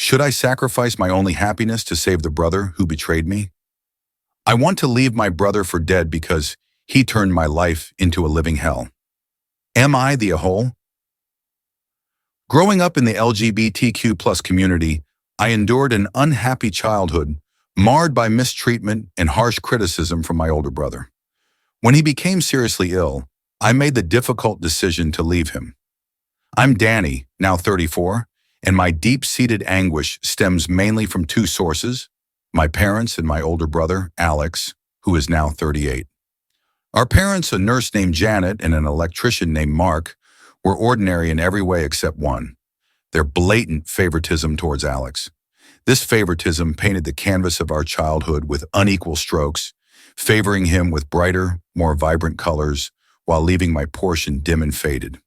Should I sacrifice my only happiness to save the brother who betrayed me? I want to leave my brother for dead because he turned my life into a living hell. Am I the a-hole? Growing up in the LGBTQ plus community, I endured an unhappy childhood marred by mistreatment and harsh criticism from my older brother. When he became seriously ill, I made the difficult decision to leave him. I'm Danny, now 34, and my deep-seated anguish stems mainly from two sources: my parents and my older brother, Alex, who is now 38. Our parents, a nurse named Janet and an electrician named Mark, were ordinary in every way except one: their blatant favoritism towards Alex. This favoritism painted the canvas of our childhood with unequal strokes, favoring him with brighter, more vibrant colors, while leaving my portion dim and faded.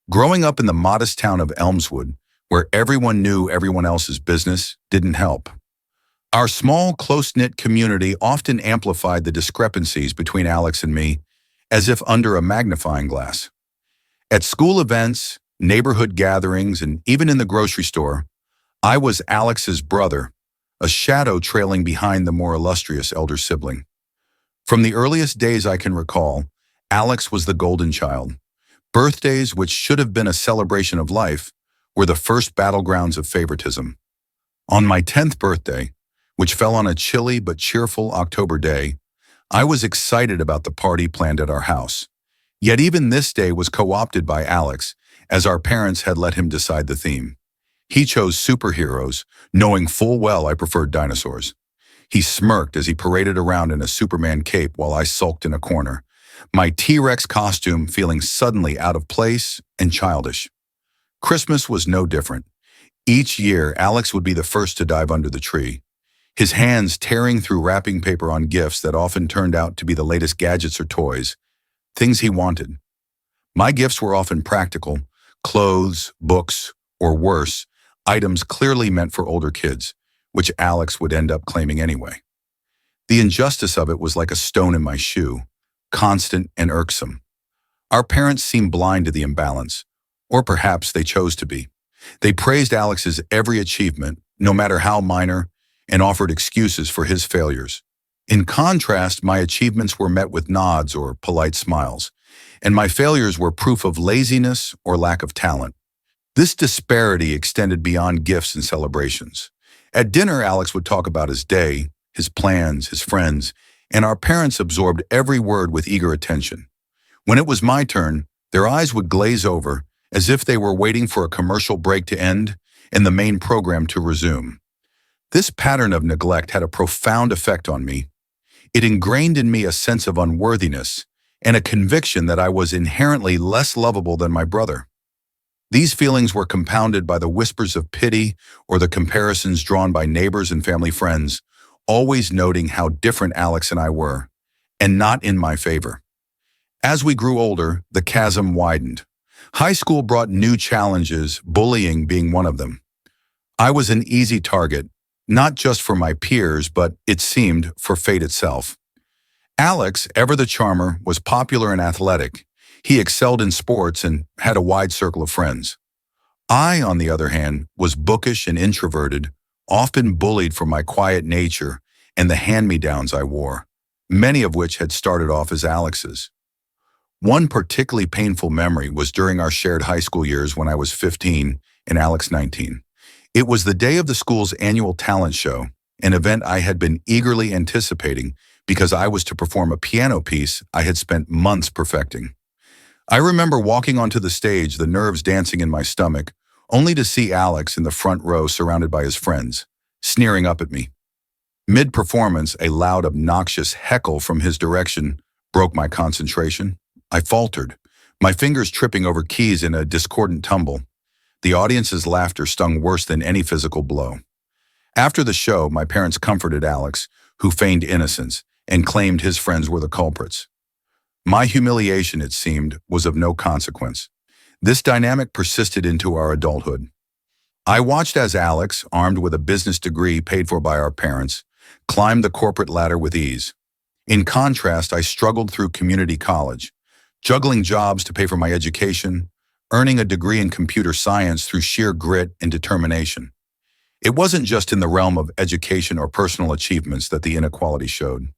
Growing up in the modest town of Elmswood, where everyone knew everyone else's business, didn't help. Our small, close-knit community often amplified the discrepancies between Alex and me, as if under a magnifying glass. At school events, neighborhood gatherings, and even in the grocery store, I was Alex's brother, a shadow trailing behind the more illustrious elder sibling. From the earliest days I can recall, Alex was the golden child. Birthdays, which should have been a celebration of life, were the first battlegrounds of favoritism. On my 10th birthday, which fell on a chilly but cheerful October day, I was excited about the party planned at our house. Yet even this day was co-opted by Alex, as our parents had let him decide the theme. He chose superheroes, knowing full well I preferred dinosaurs. He smirked as he paraded around in a Superman cape while I sulked in a corner, my T-Rex costume feeling suddenly out of place and childish. Christmas was no different. Each year, Alex would be the first to dive under the tree, his hands tearing through wrapping paper on gifts that often turned out to be the latest gadgets or toys, things he wanted. My gifts were often practical: clothes, books, or worse, items clearly meant for older kids, which Alex would end up claiming anyway. The injustice of it was like a stone in my shoe, constant and irksome. Our parents seemed blind to the imbalance, or perhaps they chose to be. They praised Alex's every achievement, no matter how minor, and offered excuses for his failures. In contrast, my achievements were met with nods or polite smiles, and my failures were proof of laziness or lack of talent. This disparity extended beyond gifts and celebrations. At dinner, Alex would talk about his day, his plans, his friends, and our parents absorbed every word with eager attention. When it was my turn, their eyes would glaze over, as if they were waiting for a commercial break to end and the main program to resume. This pattern of neglect had a profound effect on me. It ingrained in me a sense of unworthiness and a conviction that I was inherently less lovable than my brother. These feelings were compounded by the whispers of pity or the comparisons drawn by neighbors and family friends, always noting how different Alex and I were, and not in my favor. As we grew older, the chasm widened. High school brought new challenges, bullying being one of them. I was an easy target, not just for my peers, but, it seemed, for fate itself. Alex, ever the charmer, was popular and athletic. He excelled in sports and had a wide circle of friends. I, on the other hand, was bookish and introverted, often bullied for my quiet nature and the hand-me-downs I wore, many of which had started off as Alex's. One particularly painful memory was during our shared high school years when I was 15 and Alex 19. It was the day of the school's annual talent show, an event I had been eagerly anticipating because I was to perform a piano piece I had spent months perfecting. I remember walking onto the stage, the nerves dancing in my stomach, only to see Alex in the front row surrounded by his friends, sneering up at me. Mid-performance, a loud, obnoxious heckle from his direction broke my concentration. I faltered, my fingers tripping over keys in a discordant tumble. The audience's laughter stung worse than any physical blow. After the show, my parents comforted Alex, who feigned innocence, and claimed his friends were the culprits. My humiliation, it seemed, was of no consequence. This dynamic persisted into our adulthood. I watched as Alex, armed with a business degree paid for by our parents, climbed the corporate ladder with ease. In contrast, I struggled through community college, juggling jobs to pay for my education, earning a degree in computer science through sheer grit and determination. It wasn't just in the realm of education or personal achievements that the inequality showed.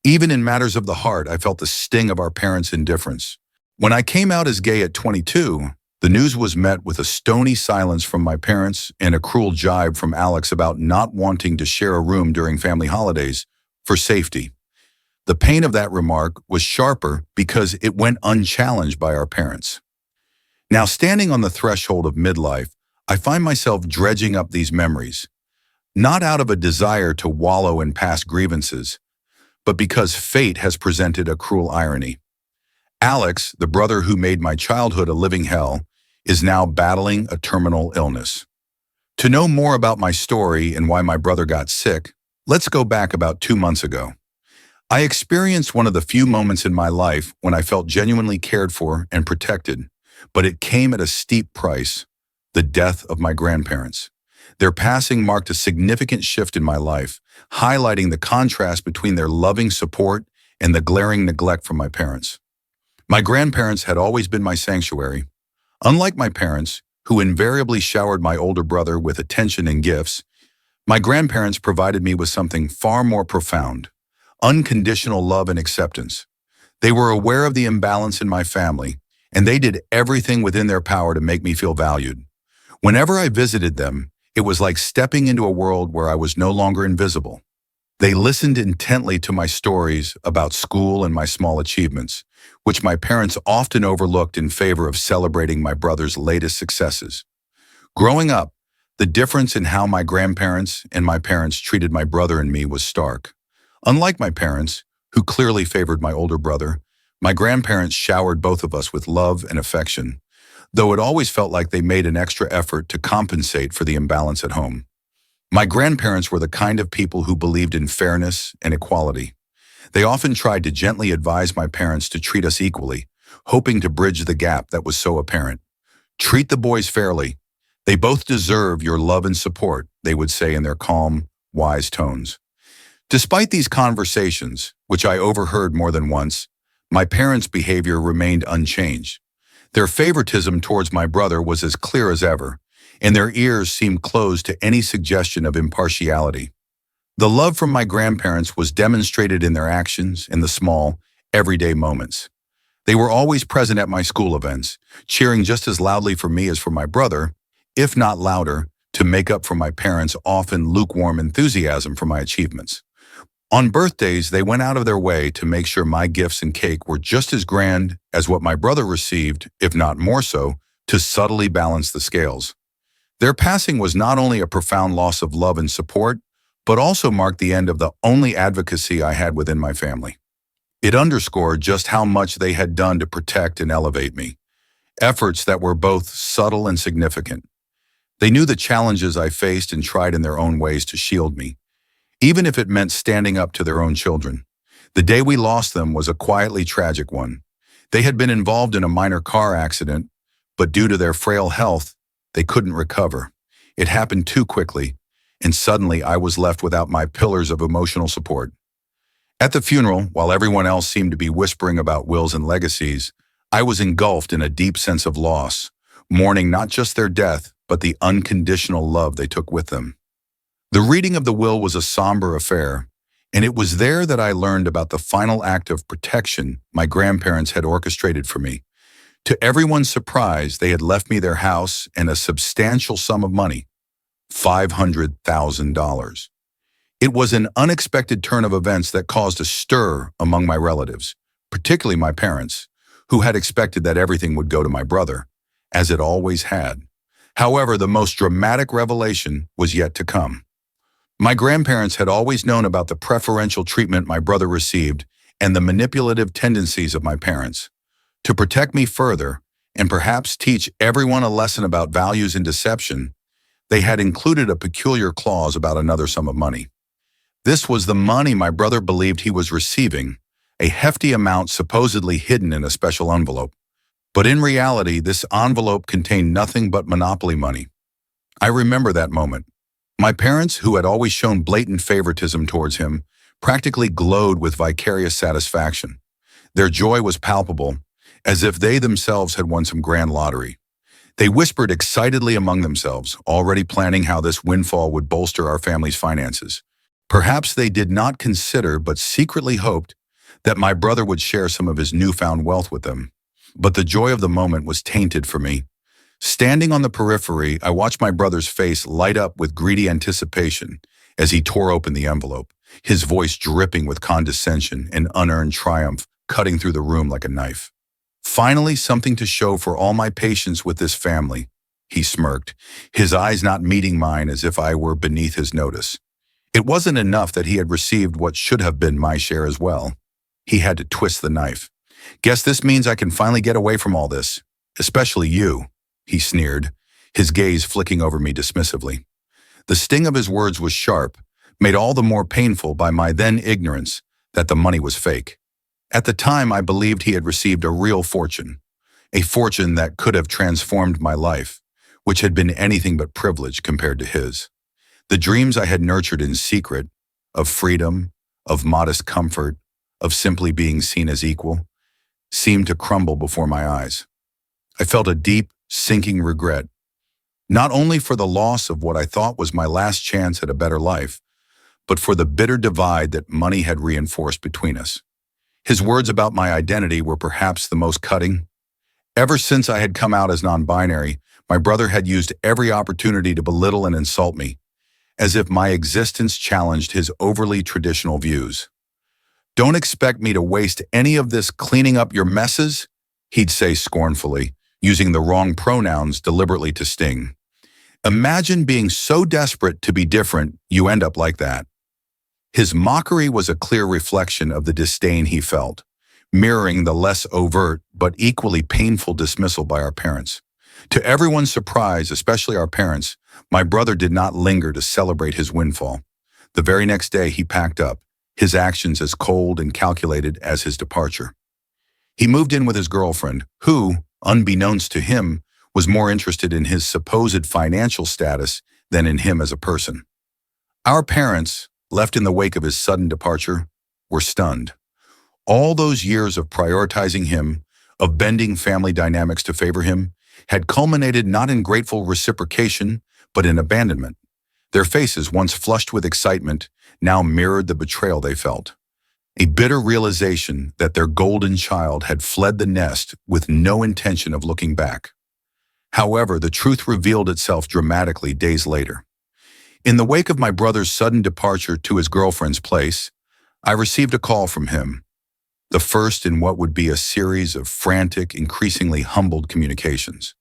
Even in matters of the heart, I felt the sting of our parents' indifference. When I came out as gay at 22, the news was met with a stony silence from my parents and a cruel jibe from Alex about not wanting to share a room during family holidays for safety. The pain of that remark was sharper because it went unchallenged by our parents. Now, standing on the threshold of midlife, I find myself dredging up these memories, not out of a desire to wallow in past grievances, but because fate has presented a cruel irony. Alex, the brother who made my childhood a living hell, is now battling a terminal illness. To know more about my story and why my brother got sick, let's go back about 2 months ago. I experienced one of the few moments in my life when I felt genuinely cared for and protected, but it came at a steep price: the death of my grandparents. Their passing marked a significant shift in my life, highlighting the contrast between their loving support and the glaring neglect from my parents. My grandparents had always been my sanctuary. Unlike my parents, who invariably showered my older brother with attention and gifts, my grandparents provided me with something far more profound: unconditional love and acceptance. They were aware of the imbalance in my family, and they did everything within their power to make me feel valued. Whenever I visited them, it was like stepping into a world where I was no longer invisible. They listened intently to my stories about school and my small achievements, which my parents often overlooked in favor of celebrating my brother's latest successes. Growing up, the difference in how my grandparents and my parents treated my brother and me was stark. Unlike my parents, who clearly favored my older brother, my grandparents showered both of us with love and affection, though it always felt like they made an extra effort to compensate for the imbalance at home. My grandparents were the kind of people who believed in fairness and equality. They often tried to gently advise my parents to treat us equally, hoping to bridge the gap that was so apparent. "Treat the boys fairly. They both deserve your love and support," they would say in their calm, wise tones. Despite these conversations, which I overheard more than once, my parents' behavior remained unchanged. Their favoritism towards my brother was as clear as ever, and their ears seemed closed to any suggestion of impartiality. The love from my grandparents was demonstrated in their actions in the small, everyday moments. They were always present at my school events, cheering just as loudly for me as for my brother, if not louder, to make up for my parents' often lukewarm enthusiasm for my achievements. On birthdays, they went out of their way to make sure my gifts and cake were just as grand as what my brother received, if not more so, to subtly balance the scales. Their passing was not only a profound loss of love and support, but also marked the end of the only advocacy I had within my family. It underscored just how much they had done to protect and elevate me, efforts that were both subtle and significant. They knew the challenges I faced and tried in their own ways to shield me, even if it meant standing up to their own children. The day we lost them was a quietly tragic one. They had been involved in a minor car accident, but due to their frail health, they couldn't recover. It happened too quickly, and suddenly I was left without my pillars of emotional support. At the funeral, while everyone else seemed to be whispering about wills and legacies, I was engulfed in a deep sense of loss, mourning not just their death, but the unconditional love they took with them. The reading of the will was a somber affair, and it was there that I learned about the final act of protection my grandparents had orchestrated for me. To everyone's surprise, they had left me their house and a substantial sum of money, $500,000. It was an unexpected turn of events that caused a stir among my relatives, particularly my parents, who had expected that everything would go to my brother, as it always had. However, the most dramatic revelation was yet to come. My grandparents had always known about the preferential treatment my brother received and the manipulative tendencies of my parents. To protect me further, and perhaps teach everyone a lesson about values and deception, they had included a peculiar clause about another sum of money. This was the money my brother believed he was receiving, a hefty amount supposedly hidden in a special envelope. But in reality, this envelope contained nothing but monopoly money. I remember that moment. My parents, who had always shown blatant favoritism towards him, practically glowed with vicarious satisfaction. Their joy was palpable, as if they themselves had won some grand lottery. They whispered excitedly among themselves, already planning how this windfall would bolster our family's finances. Perhaps they did not consider but secretly hoped that my brother would share some of his newfound wealth with them. But the joy of the moment was tainted for me. Standing on the periphery, I watched my brother's face light up with greedy anticipation as he tore open the envelope, his voice dripping with condescension and unearned triumph cutting through the room like a knife. Finally, something to show for all my patience with this family, he smirked, his eyes not meeting mine as if I were beneath his notice. It wasn't enough that he had received what should have been my share as well. He had to twist the knife. Guess this means I can finally get away from all this. Especially you, he sneered, his gaze flicking over me dismissively. The sting of his words was sharp, made all the more painful by my then ignorance that the money was fake. At the time, I believed he had received a real fortune, a fortune that could have transformed my life, which had been anything but privilege compared to his. The dreams I had nurtured in secret, of freedom, of modest comfort, of simply being seen as equal, seemed to crumble before my eyes. I felt a deep, sinking regret, not only for the loss of what I thought was my last chance at a better life, but for the bitter divide that money had reinforced between us. His words about my identity were perhaps the most cutting. Ever since I had come out as non-binary, my brother had used every opportunity to belittle and insult me, as if my existence challenged his overly traditional views. "Don't expect me to waste any of this cleaning up your messes," he'd say scornfully, using the wrong pronouns deliberately to sting. "Imagine being so desperate to be different, you end up like that." His mockery was a clear reflection of the disdain he felt, mirroring the less overt but equally painful dismissal by our parents. To everyone's surprise, especially our parents, my brother did not linger to celebrate his windfall. The very next day he packed up, his actions as cold and calculated as his departure. He moved in with his girlfriend, who, unbeknownst to him, was more interested in his supposed financial status than in him as a person. Our parents, left in the wake of his sudden departure, were stunned. All those years of prioritizing him, of bending family dynamics to favor him, had culminated not in grateful reciprocation, but in abandonment. Their faces, once flushed with excitement, now mirrored the betrayal they felt. A bitter realization that their golden child had fled the nest with no intention of looking back. However, the truth revealed itself dramatically days later. In the wake of my brother's sudden departure to his girlfriend's place, I received a call from him, the first in what would be a series of frantic, increasingly humbled communications.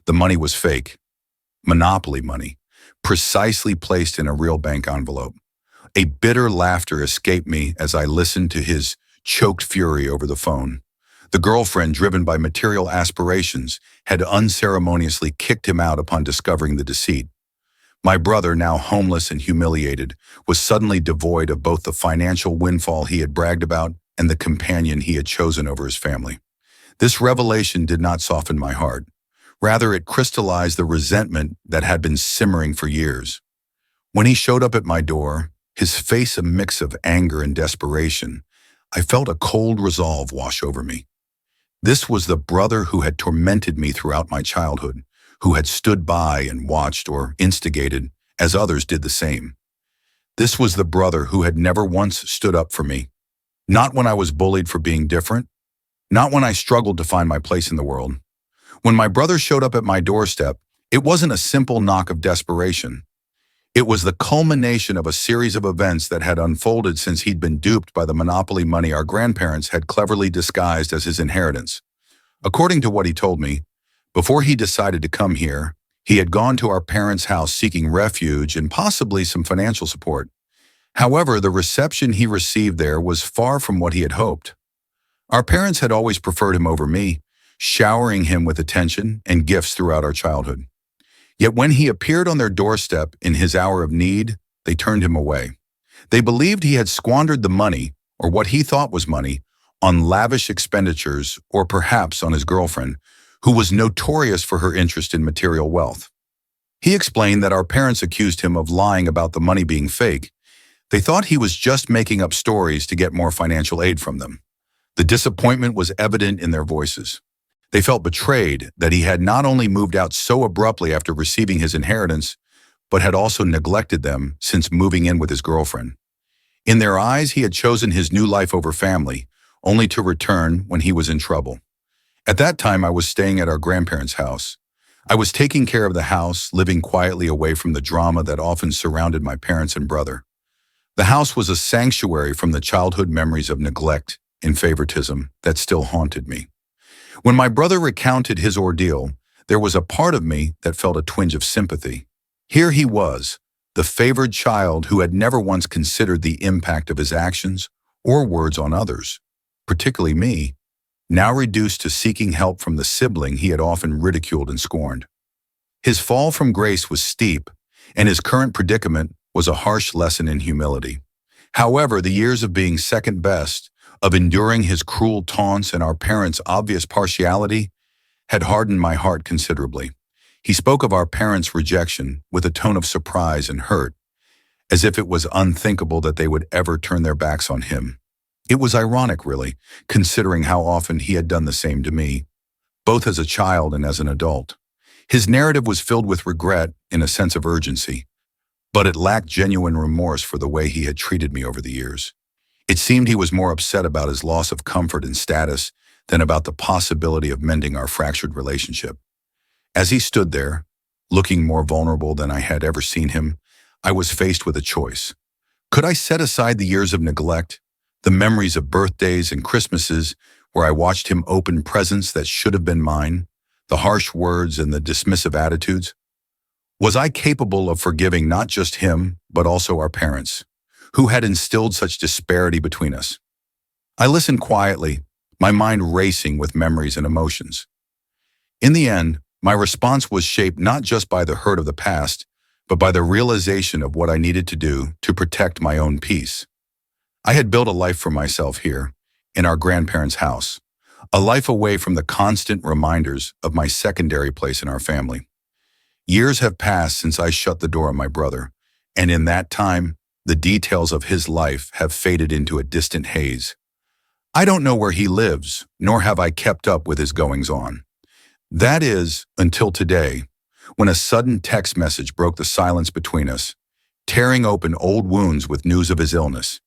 The money was fake, monopoly money, precisely placed in a real bank envelope. A bitter laughter escaped me as I listened to his choked fury over the phone. The girlfriend, driven by material aspirations, had unceremoniously kicked him out upon discovering the deceit. My brother, now homeless and humiliated, was suddenly devoid of both the financial windfall he had bragged about and the companion he had chosen over his family. This revelation did not soften my heart. Rather, it crystallized the resentment that had been simmering for years. When he showed up at my door, his face a mix of anger and desperation, I felt a cold resolve wash over me. This was the brother who had tormented me throughout my childhood, who had stood by and watched or instigated as others did the same. This was the brother who had never once stood up for me, not when I was bullied for being different, not when I struggled to find my place in the world. When my brother showed up at my doorstep, it wasn't a simple knock of desperation. It was the culmination of a series of events that had unfolded since he'd been duped by the monopoly money our grandparents had cleverly disguised as his inheritance. According to what he told me, before he decided to come here, he had gone to our parents' house seeking refuge and possibly some financial support. However, the reception he received there was far from what he had hoped. Our parents had always preferred him over me, showering him with attention and gifts throughout our childhood. Yet when he appeared on their doorstep in his hour of need, they turned him away. They believed he had squandered the money, or what he thought was money, on lavish expenditures or perhaps on his girlfriend, who was notorious for her interest in material wealth. He explained that our parents accused him of lying about the money being fake. They thought he was just making up stories to get more financial aid from them. The disappointment was evident in their voices. They felt betrayed that he had not only moved out so abruptly after receiving his inheritance, but had also neglected them since moving in with his girlfriend. In their eyes, he had chosen his new life over family, only to return when he was in trouble. At that time, I was staying at our grandparents' house. I was taking care of the house, living quietly away from the drama that often surrounded my parents and brother. The house was a sanctuary from the childhood memories of neglect and favoritism that still haunted me. When my brother recounted his ordeal, there was a part of me that felt a twinge of sympathy. Here he was, the favored child who had never once considered the impact of his actions or words on others, particularly me, now reduced to seeking help from the sibling he had often ridiculed and scorned. His fall from grace was steep, and his current predicament was a harsh lesson in humility. However, the years of being second best, of enduring his cruel taunts and our parents' obvious partiality, had hardened my heart considerably. He spoke of our parents' rejection with a tone of surprise and hurt, as if it was unthinkable that they would ever turn their backs on him. It was ironic, really, considering how often he had done the same to me, both as a child and as an adult. His narrative was filled with regret and a sense of urgency, but it lacked genuine remorse for the way he had treated me over the years. It seemed he was more upset about his loss of comfort and status than about the possibility of mending our fractured relationship. As he stood there, looking more vulnerable than I had ever seen him, I was faced with a choice. Could I set aside the years of neglect, the memories of birthdays and Christmases where I watched him open presents that should have been mine, the harsh words and the dismissive attitudes? Was I capable of forgiving not just him, but also our parents, who had instilled such disparity between us? I listened quietly, my mind racing with memories and emotions. In the end, my response was shaped not just by the hurt of the past, but by the realization of what I needed to do to protect my own peace. I had built a life for myself here, in our grandparents' house, a life away from the constant reminders of my secondary place in our family. Years have passed since I shut the door on my brother, and in that time, the details of his life have faded into a distant haze. I don't know where he lives, nor have I kept up with his goings-on. That is, until today, when a sudden text message broke the silence between us, tearing open old wounds with news of his illness.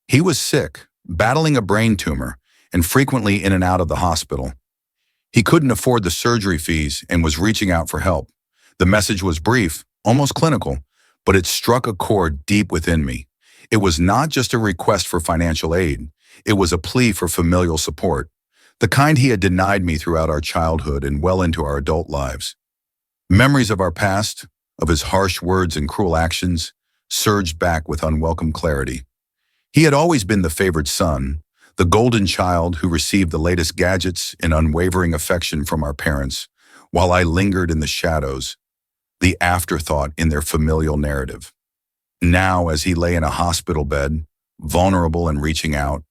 He was sick, battling a brain tumor, and frequently in and out of the hospital. He couldn't afford the surgery fees and was reaching out for help. The message was brief, almost clinical, but it struck a chord deep within me. It was not just a request for financial aid. It was a plea for familial support, the kind he had denied me throughout our childhood and well into our adult lives. Memories of our past, of his harsh words and cruel actions, surged back with unwelcome clarity. He had always been the favored son, the golden child who received the latest gadgets and unwavering affection from our parents, while I lingered in the shadows, the afterthought in their familial narrative. Now, as he lay in a hospital bed, vulnerable and reaching out,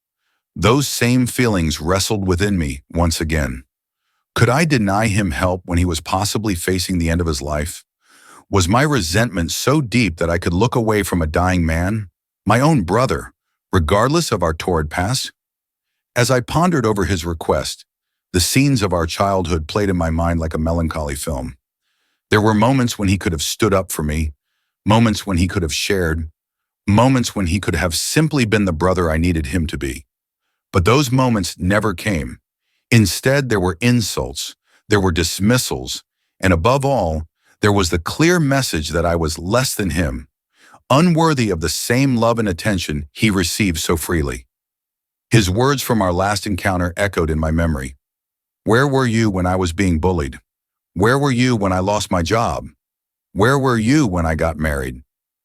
those same feelings wrestled within me once again. Could I deny him help when he was possibly facing the end of his life? Was my resentment so deep that I could look away from a dying man, my own brother, regardless of our torrid past? As I pondered over his request, the scenes of our childhood played in my mind like a melancholy film. There were moments when he could have stood up for me, moments when he could have shared, moments when he could have simply been the brother I needed him to be. But those moments never came. Instead, there were insults, there were dismissals, and above all, there was the clear message that I was less than him, unworthy of the same love and attention he received so freely. His words from our last encounter echoed in my memory. Where were you when I was being bullied? Where were you when I lost my job? Where were you when I got married?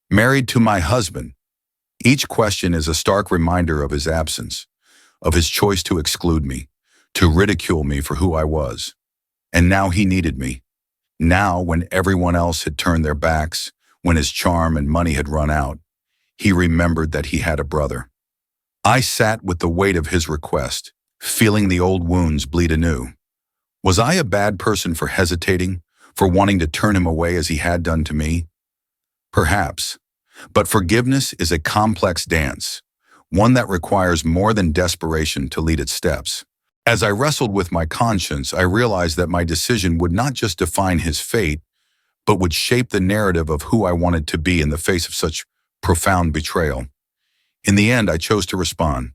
Married to my husband. Each question is a stark reminder of his absence, of his choice to exclude me, to ridicule me for who I was. And now he needed me. Now, when everyone else had turned their backs, when his charm and money had run out, he remembered that he had a brother. I sat with the weight of his request, feeling the old wounds bleed anew. Was I a bad person for hesitating, for wanting to turn him away as he had done to me? Perhaps. But forgiveness is a complex dance, one that requires more than desperation to lead its steps. As I wrestled with my conscience, I realized that my decision would not just define his fate, but would shape the narrative of who I wanted to be in the face of such profound betrayal. In the end, I chose to respond.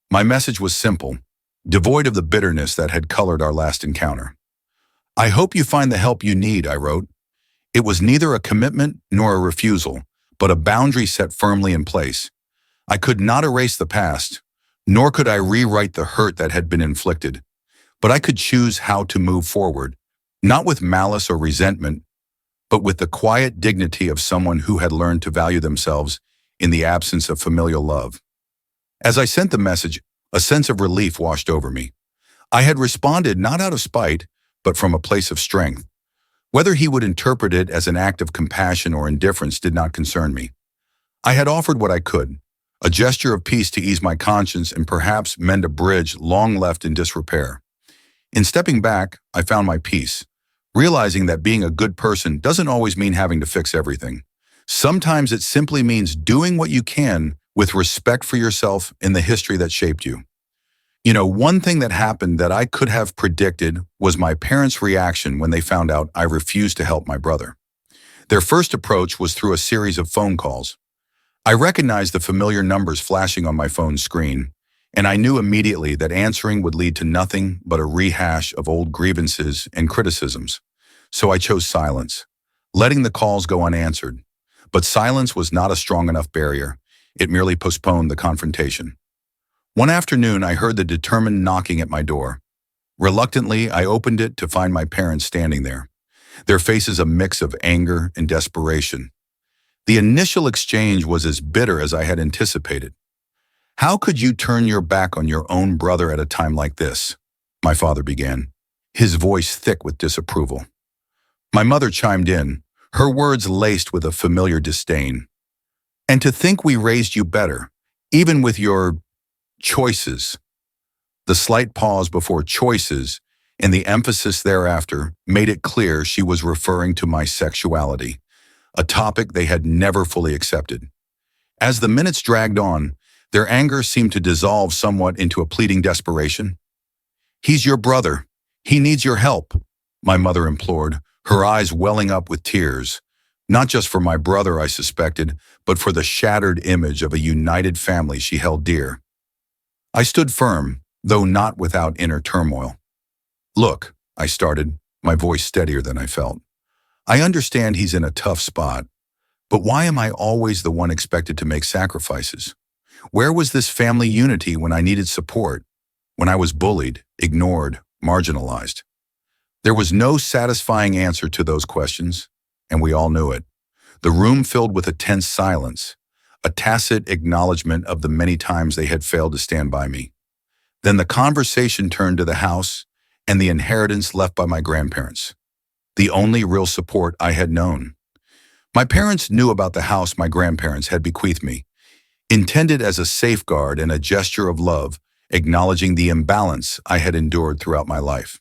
My message was simple, devoid of the bitterness that had colored our last encounter. "I hope you find the help you need," I wrote. It was neither a commitment nor a refusal, but a boundary set firmly in place. I could not erase the past, nor could I rewrite the hurt that had been inflicted, but I could choose how to move forward, not with malice or resentment, but with the quiet dignity of someone who had learned to value themselves in the absence of familial love. As I sent the message, a sense of relief washed over me. I had responded not out of spite, but from a place of strength. Whether he would interpret it as an act of compassion or indifference did not concern me. I had offered what I could, a gesture of peace to ease my conscience and perhaps mend a bridge long left in disrepair. In stepping back, I found my peace, realizing that being a good person doesn't always mean having to fix everything. Sometimes it simply means doing what you can with respect for yourself and the history that shaped you. One thing that happened that I could have predicted was my parents' reaction when they found out I refused to help my brother. Their first approach was through a series of phone calls. I recognized the familiar numbers flashing on my phone's screen, and I knew immediately that answering would lead to nothing but a rehash of old grievances and criticisms. So I chose silence, letting the calls go unanswered. But silence was not a strong enough barrier. It merely postponed the confrontation. One afternoon, I heard the determined knocking at my door. Reluctantly, I opened it to find my parents standing there, their faces a mix of anger and desperation. The initial exchange was as bitter as I had anticipated. "How could you turn your back on your own brother at a time like this?" my father began, his voice thick with disapproval. My mother chimed in, her words laced with a familiar disdain. "And to think we raised you better, even with your choices." The slight pause before choices and the emphasis thereafter made it clear she was referring to my sexuality, a topic they had never fully accepted. As the minutes dragged on, their anger seemed to dissolve somewhat into a pleading desperation. "He's your brother. He needs your help," my mother implored, her eyes welling up with tears, not just for my brother, I suspected, but for the shattered image of a united family she held dear. I stood firm, though not without inner turmoil. "Look," I started, my voice steadier than I felt. "I understand he's in a tough spot, but why am I always the one expected to make sacrifices? Where was this family unity when I needed support, when I was bullied, ignored, marginalized?" There was no satisfying answer to those questions, and we all knew it. The room filled with a tense silence, a tacit acknowledgement of the many times they had failed to stand by me. Then the conversation turned to the house and the inheritance left by my grandparents, the only real support I had known. My parents knew about the house my grandparents had bequeathed me, intended as a safeguard and a gesture of love, acknowledging the imbalance I had endured throughout my life.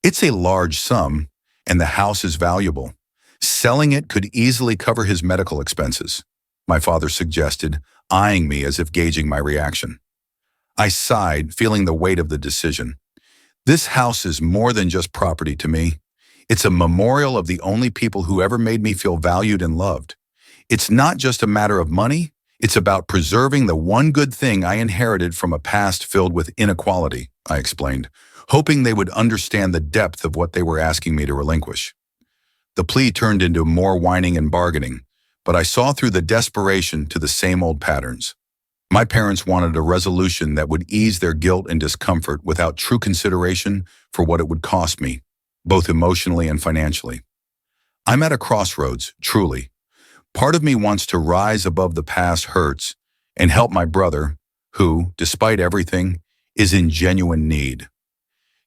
"It's a large sum, and the house is valuable. Selling it could easily cover his medical expenses," my father suggested, eyeing me as if gauging my reaction. I sighed, feeling the weight of the decision. This house is more than just property to me. It's a memorial of the only people who ever made me feel valued and loved. It's not just a matter of money, it's about preserving the one good thing I inherited from a past filled with inequality, I explained, hoping they would understand the depth of what they were asking me to relinquish. The plea turned into more whining and bargaining, but I saw through the desperation to the same old patterns. My parents wanted a resolution that would ease their guilt and discomfort without true consideration for what it would cost me, both emotionally and financially. I'm at a crossroads, truly. Part of me wants to rise above the past hurts and help my brother, who, despite everything, is in genuine need.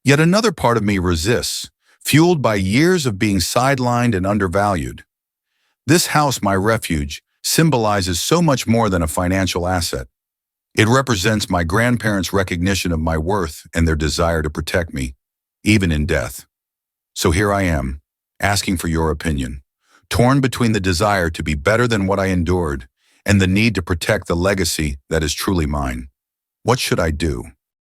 Yet another part of me resists, fueled by years of being sidelined and undervalued. This house, my refuge, symbolizes so much more than a financial asset. It represents my grandparents' recognition of my worth and their desire to protect me, even in death. So here I am, asking for your opinion, torn between the desire to be better than what I endured and the need to protect the legacy that is truly mine. What should I do?